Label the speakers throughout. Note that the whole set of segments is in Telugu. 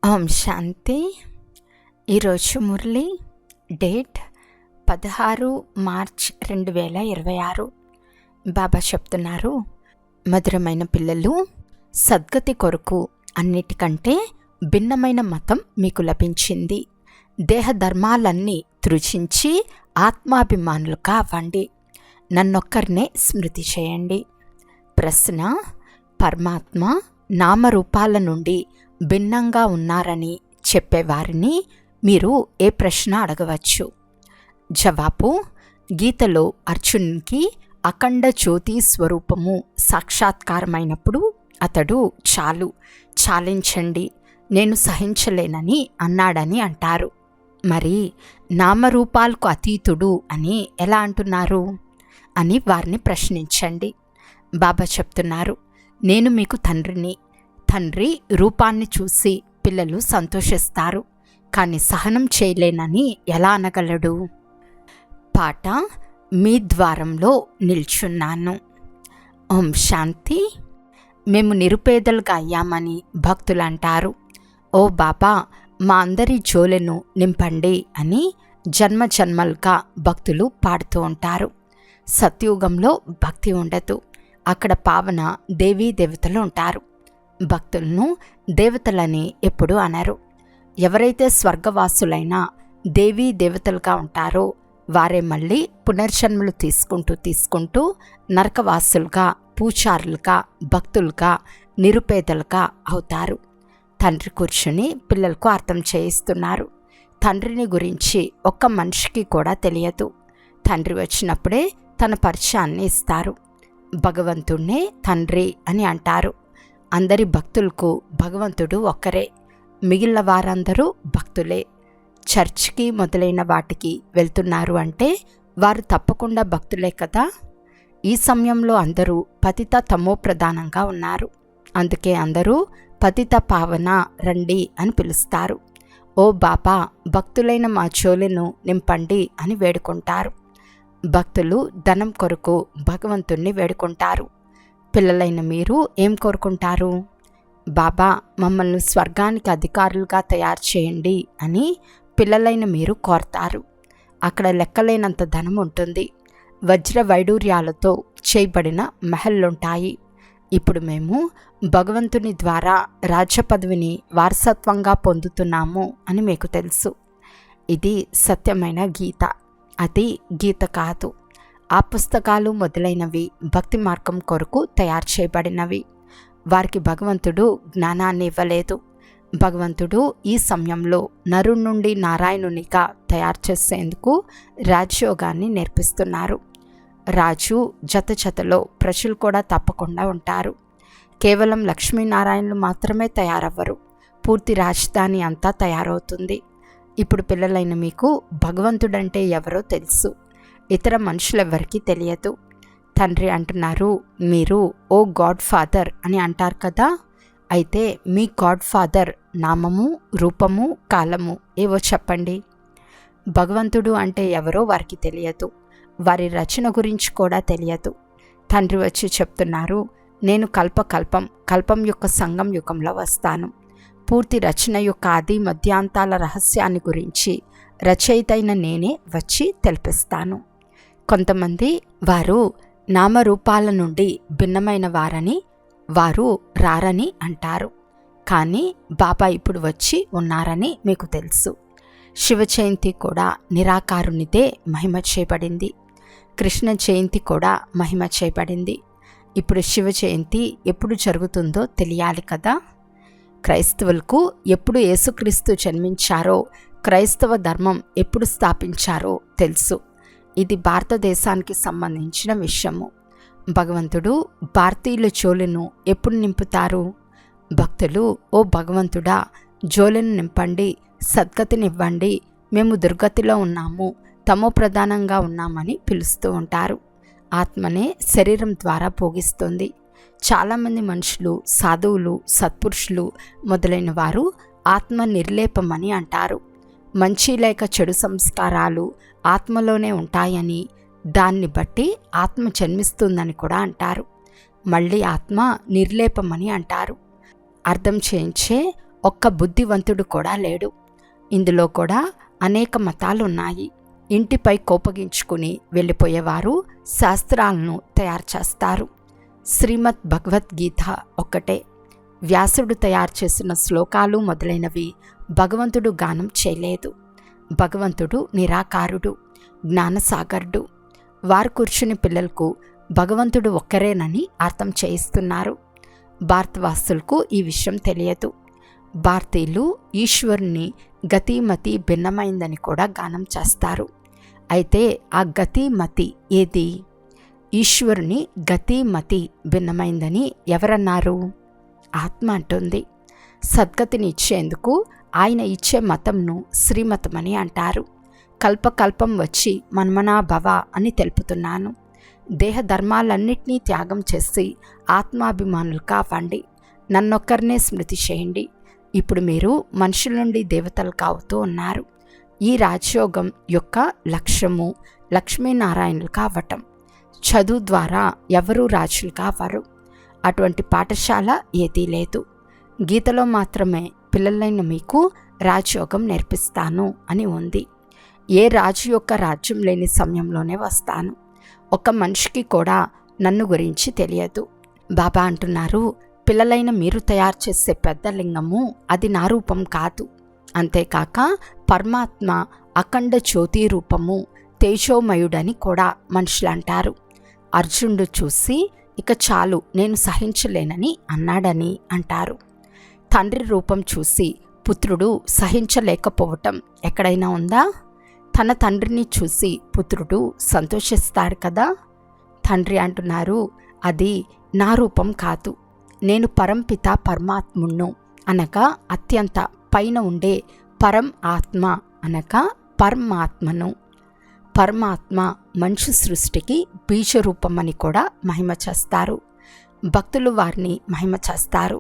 Speaker 1: ఓం శాంతి. ఈరోజు మురళి డేట్ 16 మార్చ్ 2026. బాబా చెప్తున్నారు, మధురమైన పిల్లలు, సద్గతి కొరకు అన్నిటికంటే భిన్నమైన మతం మీకు లభించింది. దేహధర్మాలన్నీ త్రుజించి ఆత్మాభిమానులుగా అవ్వండి. నన్నొక్కరినే స్మృతి చేయండి. ప్రశ్న: పరమాత్మ నామరూపాల నుండి భిన్నంగా ఉన్నారని చెప్పేవారిని మీరు ఏ ప్రశ్న అడగవచ్చు? జవాబు: గీతలో అర్జునునికి అఖండ జ్యోతి స్వరూపము సాక్షాత్కారమైనప్పుడు అతడు చాలించండి, నేను సహించలేనని అన్నాడని అంటారు. మరి నామరూపాలకు అతీతుడు అని ఎలా అంటున్నారు అని వారిని ప్రశ్నించండి. బాబా చెప్తున్నారు, నేను మీకు తండ్రిని. తండ్రి రూపాన్ని చూసి పిల్లలు సంతోషిస్తారు, కానీ సహనం చేయలేనని ఎలా అనగలడు? పాట: మీ ద్వారంలో నిల్చున్నాను. ఓం శాంతి. మేము నిరుపేదలుగా అయ్యామని భక్తులు అంటారు. ఓ బాబా, మా అందరి జోలెను నింపండి అని జన్మ జన్మలుగా భక్తులు పాడుతూ ఉంటారు. సత్యుగంలో భక్తి ఉండదు. అక్కడ పావన దేవీ దేవతలు ఉంటారు. భక్తులను దేవతలని ఎప్పుడూ అనరు. ఎవరైతే స్వర్గవాసులైనా దేవీ దేవతలుగా ఉంటారో వారే మళ్ళీ పునర్జన్మలు తీసుకుంటూ నరకవాసులుగా, పూచారులుగా, భక్తులుగా, నిరుపేదలుగా అవుతారు. తండ్రి కూర్చుని పిల్లలకు అర్థం చేయిస్తున్నారు. తండ్రిని గురించి ఒక్క మనిషికి కూడా తెలియదు. తండ్రి వచ్చినప్పుడే తన పరిచయాన్ని ఇస్తారు. భగవంతుణ్ణే తండ్రి అని అంటారు. అందరి భక్తులకు భగవంతుడు ఒక్కరే. మిగిలిన వారందరూ భక్తులే. చర్చ్కి మొదలైన వాటికి వెళ్తున్నారు అంటే వారు తప్పకుండా భక్తులే కదా. ఈ సమయంలో అందరూ పతిత తమో ప్రధానంగా ఉన్నారు. అందుకే అందరూ పతిత పావన రండి అని పిలుస్తారు. ఓ బాబా, భక్తులైన మా చోలెను నింపండి అని వేడుకుంటారు. భక్తులు ధనం కొరకు భగవంతుణ్ణి వేడుకుంటారు. పిల్లలైన మీరు ఏం కోరుకుంటారు? బాబా, మమ్మల్ని స్వర్గానికి అధికారులుగా తయారు చేయండి అని పిల్లలైన మీరు కోరతారు. అక్కడ లెక్కలేనంత ధనం ఉంటుంది. వజ్ర వైడూర్యాలతో చేయబడిన మహల్లుంటాయి. ఇప్పుడు మేము భగవంతుని ద్వారా రాజ్య పదవిని వారసత్వంగా పొందుతున్నాము అని మీకు తెలుసు. ఇది సత్యమైన గీత, అది గీత కాదు. ఆ పుస్తకాలు మొదలైనవి భక్తి మార్గం కొరకు తయారు చేయబడినవి. వారికి భగవంతుడు జ్ఞానాన్ని ఇవ్వలేదు. భగవంతుడు ఈ సమయంలో నరుడి నుండి నారాయణునిగా తయారు చేసేందుకు రాజయోగాన్ని నేర్పిస్తున్నారు. రాజు జతలో ప్రజలు కూడా తప్పకుండా ఉంటారు. కేవలం లక్ష్మీనారాయణులు మాత్రమే తయారవ్వరు. పూర్తి రాజధాని అంతా తయారవుతుంది. ఇప్పుడు పిల్లలైన మీకు భగవంతుడంటే ఎవరో తెలుసు. ఇతర మనుషులెవ్వరికీ తెలియదు. తండ్రి అంటున్నారు, మీరు ఓ గాడ్ ఫాదర్ అని అంటారు కదా. అయితే మీ గాడ్ ఫాదర్ నామము, రూపము, కాలము ఏవో చెప్పండి. భగవంతుడు అంటే ఎవరో వారికి తెలియదు. వారి రచన గురించి కూడా తెలియదు. తండ్రి వచ్చి చెప్తున్నారు, నేను కల్పం యొక్క సంగం యుగంలో వస్తాను. పూర్తి రచన యొక్క ఆది మధ్యాంతాల రహస్యాన్ని గురించి రచయితైన నేనే వచ్చి తెలిపిస్తాను. కొంతమంది వారు నామరూపాల నుండి భిన్నమైన వారని, వారు రారని అంటారు. కానీ బాబా ఇప్పుడు వచ్చి ఉన్నారని మీకు తెలుసు. శివ జయంతి కూడా నిరాకారునిదే మహిమ చేయబడింది. కృష్ణ జయంతి కూడా మహిమ చేయబడింది. ఇప్పుడు శివ జయంతి ఎప్పుడు జరుగుతుందో తెలియాలి కదా. క్రైస్తవులకు ఎప్పుడు యేసుక్రీస్తు జన్మించారో, క్రైస్తవ ధర్మం ఎప్పుడు స్థాపించారో తెలుసు. ఇది భారతదేశానికి సంబంధించిన విషయము. భగవంతుడు భారతీయుల జోలెను ఎప్పుడు నింపుతారు? భక్తులు, ఓ భగవంతుడా, జోలెను నింపండి, సద్గతినివ్వండి, మేము దుర్గతిలో ఉన్నాము, తమో ప్రధానంగా ఉన్నామని పిలుస్తూ ఉంటారు. ఆత్మనే శరీరం ద్వారా భోగిస్తుంది. చాలామంది మనుషులు, సాధువులు, సత్పురుషులు మొదలైన వారు ఆత్మ నిర్లేపమని అంటారు. మంచి లేక చెడు సంస్కారాలు ఆత్మలోనే ఉంటాయని, దాన్ని బట్టి ఆత్మ జన్మిస్తుందని కూడా అంటారు. మళ్ళీ ఆత్మ నిర్లేపమని అంటారు. అర్థం చేయించే ఒక్క బుద్ధివంతుడు కూడా లేడు. ఇందులో కూడా అనేక మతాలున్నాయి. ఇంటిపై కోపగించుకుని వెళ్ళిపోయేవారు శాస్త్రాలను తయారు చేస్తారు. శ్రీమద్ భగవద్గీత ఒక్కటే. వ్యాసుడు తయారు చేసిన శ్లోకాలు మొదలైనవి భగవంతుడు గానం చేయలేదు. భగవంతుడు నిరాకారుడు, జ్ఞానసాగరుడు. వారు కూర్చుని పిల్లలకు భగవంతుడు ఒక్కరేనని అర్థం చేయిస్తున్నారు. భారతవాసులకు ఈ విషయం తెలియదు. భారతీయులు ఈశ్వరుని గతిమతి భిన్నమైందని కూడా గానం చేస్తారు. అయితే ఆ గతిమతి ఏది? ఈశ్వరుని గతిమతి భిన్నమైందని ఎవరన్నారు? ఆత్మ అంటుంది. సద్గతిని ఇచ్చేందుకు ఆయన ఇచ్చే మతంను శ్రీమతమని అంటారు. కల్పకల్పం వచ్చి మన్మనాభవ అని తెలుపుతున్నాను. దేహ ధర్మాలన్నింటినీ త్యాగం చేసి ఆత్మాభిమానులు కావండి. నన్నొక్కరినే స్మృతి చేయండి. ఇప్పుడు మీరు మనుషుల నుండి దేవతలు కావుతూ ఉన్నారు. ఈ రాజయోగం యొక్క లక్ష్యము లక్ష్మీనారాయణులు కావటం. చదువు ద్వారా ఎవరూ రాజులు కావరు. అటువంటి పాఠశాల ఏదీ లేదు. గీతలో మాత్రమే పిల్లలైన మీకు రాజయోగం నేర్పిస్తాను అని ఉంది. ఏ రాజు యొక్క రాజ్యం లేని సమయంలోనే వస్తాను. ఒక మనిషికి కూడా నన్ను గురించి తెలియదు. బాబా అంటున్నారు, పిల్లలైన మీరు తయారు చేసే పెద్ద లింగము అది నా రూపం కాదు. అంతేకాక పరమాత్మ అఖండ జ్యోతి రూపము తేజోమయుడని కూడా మనుషులు అంటారు. అర్జునుడు చూసి ఇక చాలు నేను సహించలేనని అన్నాడని అంటారు. తండ్రి రూపం చూసి పుత్రుడు సహించలేకపోవటం ఎక్కడైనా ఉందా? తన తండ్రిని చూసి పుత్రుడు సంతోషిస్తాడు కదా. తండ్రి అంటున్నారు, అది నా రూపం కాదు. నేను పరంపిత పరమాత్ముణ్ణు అనగా అత్యంత పైన ఉండే పరం ఆత్మ అనగా పరమాత్మను. పరమాత్మ మనిషి సృష్టికి బీజరూపమని కూడా మహిమ చేస్తారు. భక్తులు వారిని మహిమ చేస్తారు.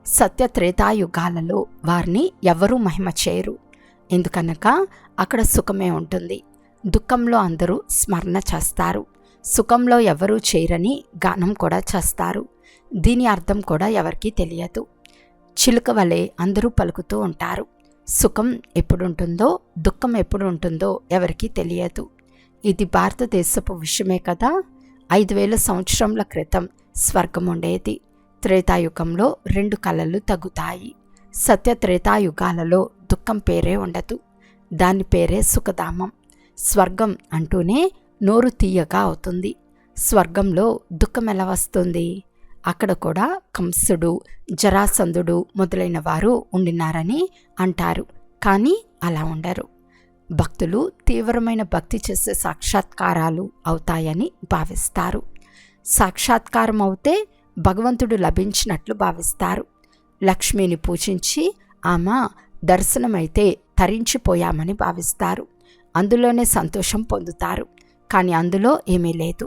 Speaker 1: సత్య త్రేతాయుగాలలో వారిని ఎవరూ మహిమ చేయరు. ఎందుకనగా అక్కడ సుఖమే ఉంటుంది. దుఃఖంలో అందరూ స్మరణ చేస్తారు. సుఖంలో ఎవరూ చేయరని గానం కూడా చేస్తారు. దీని అర్థం కూడా ఎవరికీ తెలియదు. చిలుక వలె అందరూ పలుకుతూ ఉంటారు. సుఖం ఎప్పుడు ఉంటుందో దుఃఖం ఎప్పుడు ఉంటుందో ఎవరికీ తెలియదు. ఇది భారతదేశపు విషయమే కదా. 5000 సంవత్సరముల క్రితం స్వర్గం ఉండేది. త్రేతాయుగంలో 2 కళలు తగ్గుతాయి. సత్య త్రేతాయుగాలలో దుఃఖం పేరే ఉండదు. దాని పేరే సుఖధామం. స్వర్గం అంటూనే నోరు తీయగా అవుతుంది. స్వర్గంలో దుఃఖం ఎలా వస్తుంది? అక్కడ కూడా కంసుడు, జరాసంధుడు మొదలైన వారు ఉండినారని అంటారు. కానీ అలా ఉండరు. భక్తులు తీవ్రమైన భక్తి చేసే సాక్షాత్కారాలు అవుతాయని భావిస్తారు. సాక్షాత్కారం అవుతే భగవంతుడు లభించినట్లు భావిస్తారు. లక్ష్మిని పూజించి ఆమె దర్శనమైతే తరించిపోయామని భావిస్తారు. అందులోనే సంతోషం పొందుతారు. కానీ అందులో ఏమీ లేదు.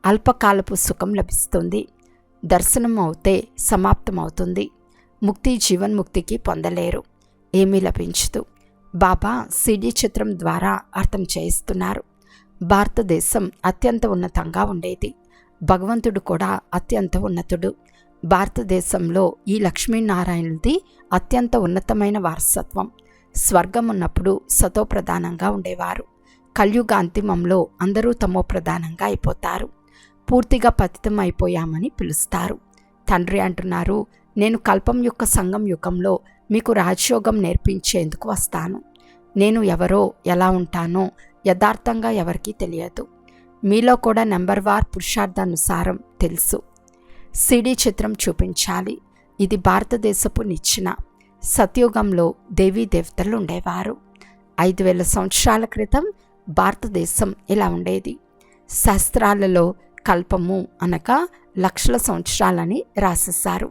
Speaker 1: అల్పకాలపు సుఖం లభిస్తుంది. దర్శనం అవుతే సమాప్తమవుతుంది. ముక్తి జీవన్ముక్తికి పొందలేరు. ఏమీ లభించదు. బాబా సిడి చిత్రం ద్వారా అర్థం చేయిస్తున్నారు. భారతదేశం అత్యంత ఉన్నతంగా ఉండేది. భగవంతుడు కూడా అత్యంత ఉన్నతుడు. భారతదేశంలో ఈ లక్ష్మీనారాయణుడిది అత్యంత ఉన్నతమైన వారసత్వం. స్వర్గం ఉన్నప్పుడు సతో ప్రధానంగా ఉండేవారు. కలియుగ అంతిమంలో అందరూ తమో ప్రధానంగా అయిపోతారు. పూర్తిగా పతితం అయిపోయామని పిలుస్తారు. తండ్రి అంటున్నారు, నేను కల్పం యొక్క సంగం యుగంలో మీకు రాజయోగం నేర్పించేందుకు వస్తాను. నేను ఎవరో ఎలా ఉంటానో యథార్థంగా ఎవరికీ తెలియదు. మీలో కూడా నెంబర్ వార్ పురుషార్థానుసారం తెలుసు. సిడి చిత్రం చూపించాలి. ఇది భారతదేశపు నిచ్చెన. సత్యుగంలో దేవీ దేవతలు ఉండేవారు. 5000 సంవత్సరాల క్రితం భారతదేశం ఇలా ఉండేది. శాస్త్రాలలో కల్పము అనగా లక్షల సంవత్సరాలని రాసేశారు.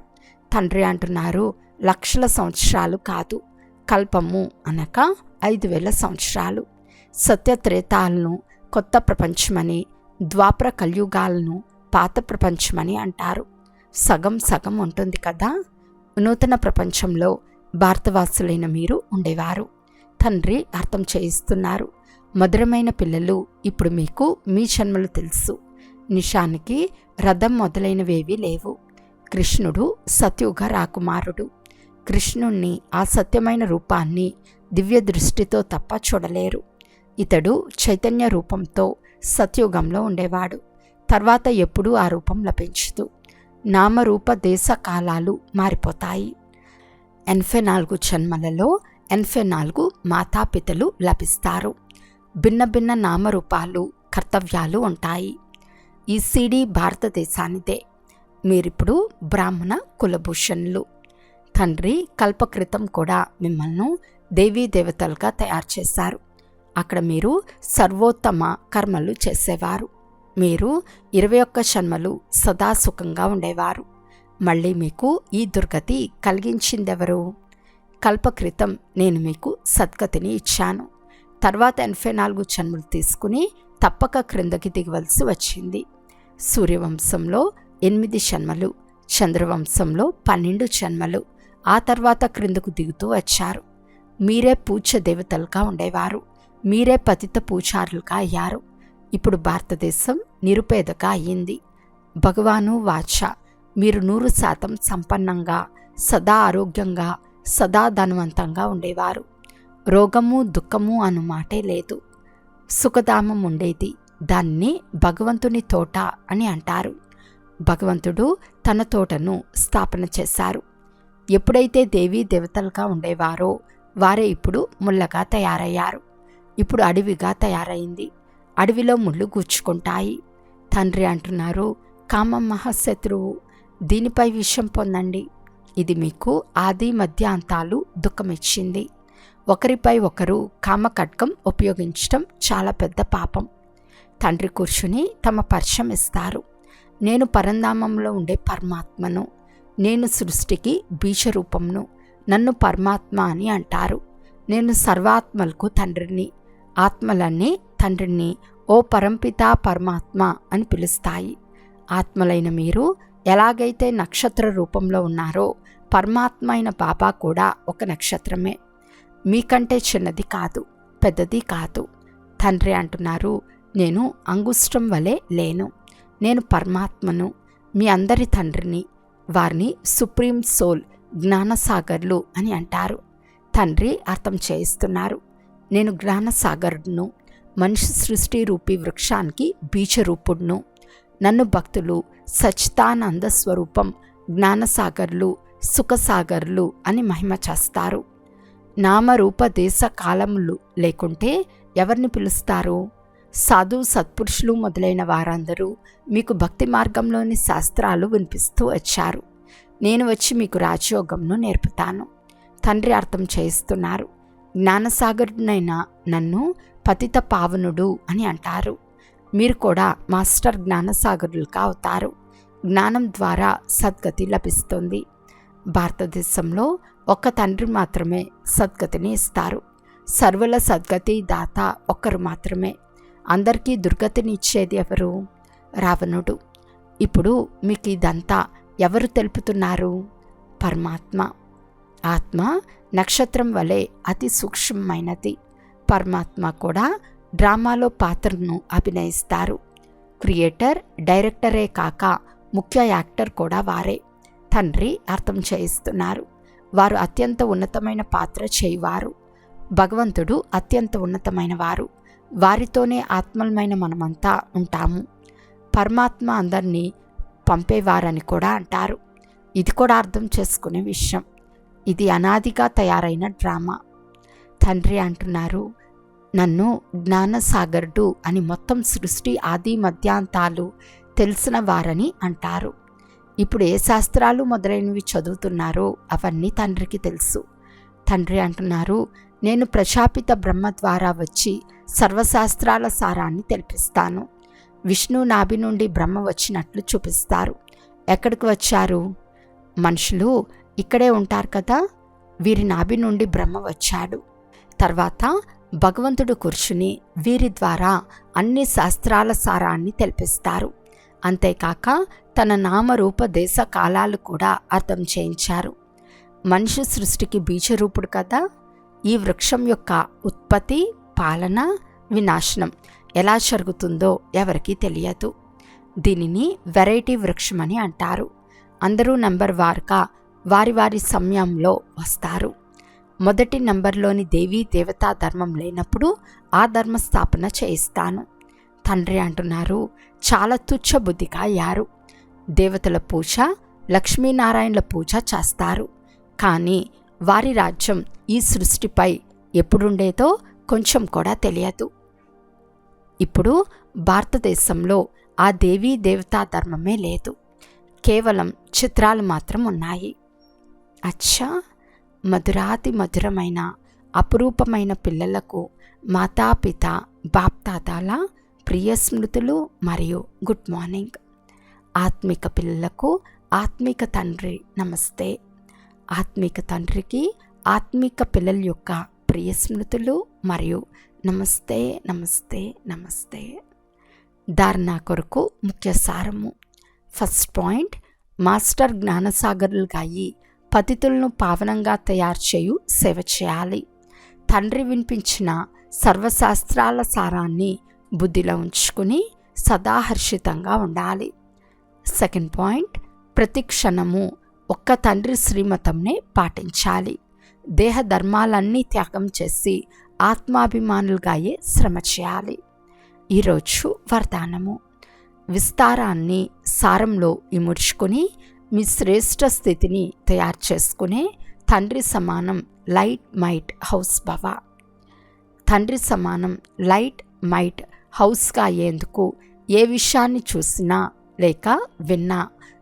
Speaker 1: తండ్రి అంటున్నారు, లక్షల సంవత్సరాలు కాదు, కల్పము అనగా 5000 సంవత్సరాలు. సత్యత్రేతాలను కొత్త ప్రపంచమని, ద్వాపర కలియుగాలను పాత ప్రపంచమని అంటారు. సగం సగం ఉంటుంది కదా. నూతన ప్రపంచంలో భారతవాసులైన మీరు ఉండేవారు. తండ్రి అర్థం చేయిస్తున్నారు. మధురమైన పిల్లలు, ఇప్పుడు మీకు మీ జన్మలు తెలుసు. నిషానికి రథం మొదలైనవేవీ లేవు. కృష్ణుడు సత్యుగ రాకుమారుడు. కృష్ణుణ్ణి ఆ సత్యమైన రూపాన్ని దివ్య దృష్టితో తప్ప చూడలేరు. ఇతడు చైతన్య రూపంతో సత్యుగంలో ఉండేవాడు. తర్వాత ఎప్పుడూ ఆ రూపం లభించదు. నామరూప దేశ కాలాలు మారిపోతాయి. 84 జన్మలలో 84 మాతాపితలు లభిస్తారు. భిన్న భిన్న నామరూపాలు, కర్తవ్యాలు ఉంటాయి. ఈ సిడి భారతదేశానిదే. మీరిప్పుడు బ్రాహ్మణ కులభూషణులు. తండ్రి కల్పకృతం కూడా మిమ్మల్ని దేవీ దేవతలుగా తయారు చేశారు. అక్కడ మీరు సర్వోత్తమ కర్మలు చేసేవారు. మీరు 21 జన్మలు సదా సుఖంగా ఉండేవారు. మళ్ళీ మీకు ఈ దుర్గతి కలిగించిందెవరు? కల్పకృతం నేను మీకు సద్గతిని ఇచ్చాను. తర్వాత 84 జన్మలు తీసుకుని తప్పక క్రిందకి దిగవలసి వచ్చింది. సూర్యవంశంలో 8 జన్మలు, చంద్రవంశంలో 12 జన్మలు. ఆ తర్వాత క్రిందకు దిగుతూ వచ్చారు. మీరే పూజ్య దేవతలుగా ఉండేవారు. మీరే పతిత పూజారులుగా అయ్యారు. ఇప్పుడు భారతదేశం నిరుపేదగా అయ్యింది. భగవాను వాచ మీరు 100% సంపన్నంగా, సదా ఆరోగ్యంగా, సదా ధనవంతంగా ఉండేవారు. రోగము దుఃఖము అను మాటే లేదు. సుఖధామం ఉండేది. దాన్ని భగవంతుని తోట అని అంటారు. భగవంతుడు తన తోటను స్థాపన చేశారు. ఎప్పుడైతే దేవీ దేవతలుగా ఉండేవారో వారే ఇప్పుడు ముళ్ళగా తయారయ్యారు. ఇప్పుడు అడవిగా తయారైంది. అడవిలో ముళ్ళు గుచ్చుకుంటాయి. తండ్రి అంటున్నారు, కామం మహాశత్రువు, దీనిపై విషయం పొందండి. ఇది మీకు ఆది మధ్య అంతాలు దుఃఖమిచ్చింది. ఒకరిపై ఒకరు కామకట్కం ఉపయోగించటం చాలా పెద్ద పాపం. తండ్రి కూర్చుని తమ పరిచయం ఇస్తారు. నేను పరంధామంలో ఉండే పరమాత్మను. నేను సృష్టికి బీజరూపంను. నన్ను పరమాత్మ అని అంటారు. నేను సర్వాత్మలకు తండ్రిని. ఆత్మలన్నీ తండ్రిని ఓ పరంపిత పరమాత్మ అని పిలుస్తాయి. ఆత్మలైన మీరు ఎలాగైతే నక్షత్ర రూపంలో ఉన్నారో పరమాత్మ అయిన బాబా కూడా ఒక నక్షత్రమే. మీకంటే చిన్నది కాదు, పెద్దది కాదు. తండ్రి అంటున్నారు, నేను అంగుష్టం వలె లేను. నేను పరమాత్మను, మీ అందరి తండ్రిని. వారిని సుప్రీం సోల్, జ్ఞానసాగర్లు అని అంటారు. తండ్రి అర్థం చేయిస్తున్నారు, నేను జ్ఞానసాగరుడును, మనిషి సృష్టి రూపీ వృక్షానికి బీజరూపుడును. నన్ను భక్తులు సచ్చిదానంద స్వరూపం, జ్ఞానసాగర్లు, సుఖసాగర్లు అని మహిమ చేస్తారు. నామరూప దేశ కాలములు లేకుంటే ఎవరిని పిలుస్తారు? సాధు సత్పురుషులు మొదలైన వారందరూ మీకు భక్తి మార్గంలోని శాస్త్రాలు వినిపిస్తూ వచ్చారు. నేను వచ్చి మీకు రాజయోగంను నేర్పుతాను. తండ్రి అర్థం చేయిస్తున్నారు, జ్ఞానసాగరుడినైన నన్ను పతిత పావనుడు అని అంటారు. మీరు కూడా మాస్టర్ జ్ఞానసాగరులుగా అవుతారు. జ్ఞానం ద్వారా సద్గతి లభిస్తుంది. భారతదేశంలో ఒక్క తండ్రి మాత్రమే సద్గతిని ఇస్తారు. సర్వుల సద్గతి దాత ఒక్కరు మాత్రమే. అందరికీ దుర్గతిని ఇచ్చేది ఎవరు? రావణుడు. ఇప్పుడు మీకు ఇదంతా ఎవరు తెలుపుతున్నారు? పరమాత్మ. ఆత్మ నక్షత్రం వలె అతి సూక్ష్మమైనది. పరమాత్మ కూడా డ్రామాలో పాత్రను అభినయిస్తారు. క్రియేటర్, డైరెక్టరే కాక ముఖ్య యాక్టర్ కూడా వారే. తండ్రి అర్థం చేయిస్తున్నారు, వారు అత్యంత ఉన్నతమైన పాత్ర చేయువారు. భగవంతుడు అత్యంత ఉన్నతమైన వారు. వారితోనే ఆత్మలమైన మనమంతా ఉంటాము. పరమాత్మ అందరినీ పంపేవారని కూడా అంటారు. ఇది కూడా అర్థం చేసుకునే విషయం. ఇది అనాదిగా తయారైన డ్రామా. తండ్రి అంటున్నారు, నన్ను జ్ఞానసాగరుడు అని మొత్తం సృష్టి ఆది మధ్యాంతాలు తెలిసిన వారని అంటారు. ఇప్పుడు ఏ శాస్త్రాలు మొదలైనవి చదువుతున్నారో అవన్నీ తండ్రికి తెలుసు. తండ్రి అంటున్నారు, నేను ప్రజాపిత బ్రహ్మ ద్వారా వచ్చి సర్వశాస్త్రాల సారాన్ని తెలిపిస్తాను. విష్ణు నాభి నుండి బ్రహ్మ వచ్చినట్లు చూపిస్తారు. ఎక్కడికి వచ్చారు? మనుషులు ఇక్కడే ఉంటారు కదా, వీరి నాభి నుండి బ్రహ్మ వచ్చాడు. తర్వాత భగవంతుడు కూర్చుని వీరి ద్వారా అన్ని శాస్త్రాల సారాన్ని తెలిపిస్తారు. అంతేకాక తన నామరూప దేశ కాలాలు కూడా అర్థం చేయించారు. మనిషి సృష్టికి బీజరూపుడు కదా. ఈ వృక్షం యొక్క ఉత్పత్తి, పాలన, వినాశనం ఎలా జరుగుతుందో ఎవరికీ తెలియదు. దీనిని వెరైటీ వృక్షమని అంటారు. అందరూ నంబర్ వారుగా వారి వారి సమయంలో వస్తారు. మొదటి నంబర్లోని దేవీ దేవతా ధర్మం లేనప్పుడు ఆ ధర్మ స్థాపన చేయిస్తాను. తండ్రి అంటున్నారు, చాలా తుచ్చ బుద్ధిగా అయ్యారు. దేవతల పూజ, లక్ష్మీనారాయణల పూజ చేస్తారు. కానీ వారి రాజ్యం ఈ సృష్టిపై ఎప్పుడుండేదో కొంచెం కూడా తెలియదు. ఇప్పుడు భారతదేశంలో ఆ దేవీ దేవతా ధర్మమే లేదు. కేవలం చిత్రాలు మాత్రం ఉన్నాయి. అచ్చా, మధురాతి మధురమైన అపురూపమైన పిల్లలకు మాతాపిత బాప్తాతాల ప్రియ స్మృతులు మరియు గుడ్ మార్నింగ్. ఆత్మిక పిల్లలకు ఆత్మిక తండ్రి నమస్తే. ఆత్మిక తండ్రికి ఆత్మిక పిల్లల యొక్క ప్రియ స్మృతులు మరియు నమస్తే నమస్తే నమస్తే. ధారణ కొరకు ముఖ్య సారము. ఫస్ట్ పాయింట్, మాస్టర్ జ్ఞానసాగరులుగా అయ్యి పతితులను పావనంగా తయారు చేయు సేవ చేయాలి. తండ్రి వినిపించిన సర్వశాస్త్రాల సారాన్ని బుద్ధిలో ఉంచుకుని సదా హర్షితంగా ఉండాలి. సెకండ్ పాయింట్, ప్రతి క్షణము ఒక్క తండ్రి శ్రీమతంనే పాటించాలి. దేహ ధర్మాలన్నీ త్యాగం చేసి ఆత్మాభిమానులుగా అయ్యే శ్రమ చేయాలి. ఈరోజు వరదానము. విస్తారాన్ని సారంలో ఇముడ్చుకుని మీ శ్రేష్ఠ స్థితిని తయారు చేసుకునే తండ్రి సమానం లైట్ మైట్ హౌస్ భవ. తండ్రి సమానం లైట్ మైట్ హౌస్గా అయ్యేందుకు ఏ విషయాన్ని చూసినా లేక విన్నా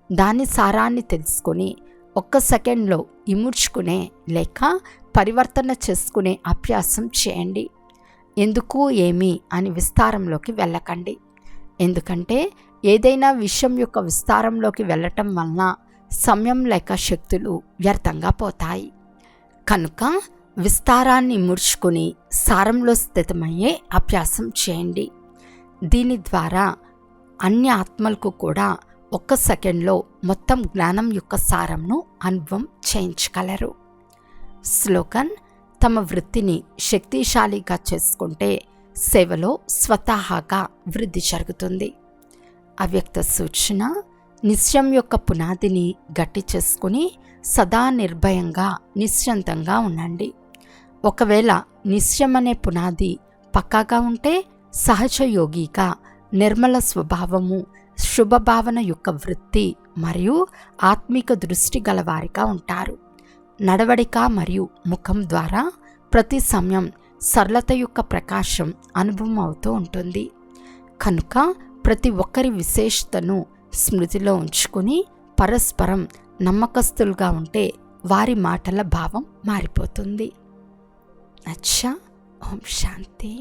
Speaker 1: దాని సారాన్ని తెలుసుకుని ఒక్క సెకండ్లో ఇముడ్చుకునే లేక పరివర్తన చేసుకునే అభ్యాసం చేయండి. ఎందుకు ఏమి అని విస్తారంలోకి వెళ్ళకండి. ఎందుకంటే ఏదైనా విషయం యొక్క విస్తారంలోకి వెళ్ళటం వలన సమయం లేక శక్తులు వ్యర్థంగా పోతాయి. కనుక విస్తారాన్ని ముడుచుకుని సారంలో స్థితమయ్యే అభ్యాసం చేయండి. దీని ద్వారా అన్ని ఆత్మలకు కూడా ఒక్క సెకండ్లో మొత్తం జ్ఞానం యొక్క సారంను అనుభవం చేయించగలరు. స్లోగన్: తమ వృత్తిని శక్తిశాలిగా చేసుకుంటే సేవలో స్వతహాగా వృద్ధి జరుగుతుంది. అవ్యక్త సూచన: నిశ్చయం యొక్క పునాదిని గట్టి చేసుకుని సదా నిర్భయంగా నిశ్చంతంగా ఉండండి. ఒకవేళ నిశ్చయం అనే పునాది పక్కాగా ఉంటే సహజ యోగిగా నిర్మల స్వభావము, శుభభావన యొక్క వృత్తి మరియు ఆత్మిక దృష్టి గలవారిగా ఉంటారు. నడవడిక మరియు ముఖం ద్వారా ప్రతి సమయం సరళత యొక్క ప్రకాశం అనుభవం అవుతూ ఉంటుంది. కనుక ప్రతి ఒక్కరి విశేషతను స్మృతిలో ఉంచుకుని పరస్పరం నమ్మకస్తులుగా ఉంటే వారి మాటల భావం మారిపోతుంది. అచ్చా, ఓం శాంతి.